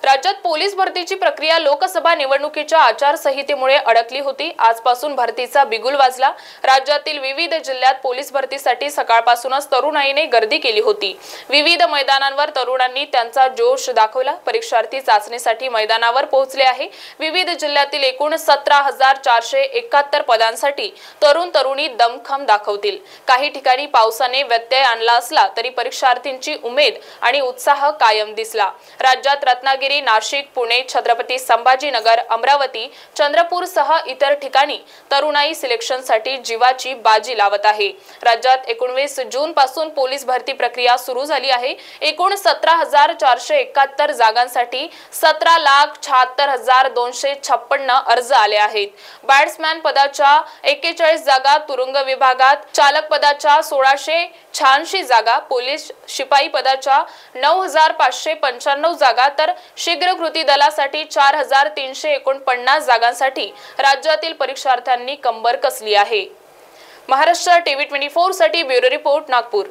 राज्यात पोलीस भरतीची प्रक्रिया लोकसभा निवडणुकीच्या आचारसंहितेमुळे अडकली होती। आजपासून भरतीचा बिगुल वाजला। राज्यातील विविध जिल्ह्यात पोलीस भरतीसाठी सकाळपासूनच तरुणाईने गर्दी केली होती। विविध मैदानांवर तरुणांनी त्यांचा जोश दाखवला। परीक्षार्थी चाचणीसाठी मैदानावर पोहोचले आहे। विविध जिल्ह्यातील एकूण 17,471 पदांसाठी तरुण तरुणी दमखम दाखवतील। काही ठिकाणी पावसाने व्यत्यय आणला असला तरी परीक्षार्थींची उमेद आणि उत्साह कायम दिसला। राज्यात रत्नागिरी, नाशिक, पुणे, छत्रपती संभाजीनगर, अमरावती, चंद्रपूर सह इतर ठिकाणी तरुणाई सिलेक्शनसाठी जीवाची बाजी लावत आहे। राज्यात 19 जून पासून पोलीस भरती प्रक्रिया सुरू झाली आहे। एकूण 17,471 जागांसाठी 17,76,256 अर्ज आले आहेत। बॅट्समॅन पदाच्या 41 जागा, तुरुंग विभागात चालक पदाच्या 1686 जागा, पोलीस शिपाई पदाच्या 9,595 जागा तर शीघ्र कृती दलासाठी 4,349 जागांसाठी राज्यातील परीक्षार्थ्यांनी कंबर कसली आहे। महाराष्ट्र टीव्ही 24 साठी ब्युरो रिपोर्ट, नागपूर।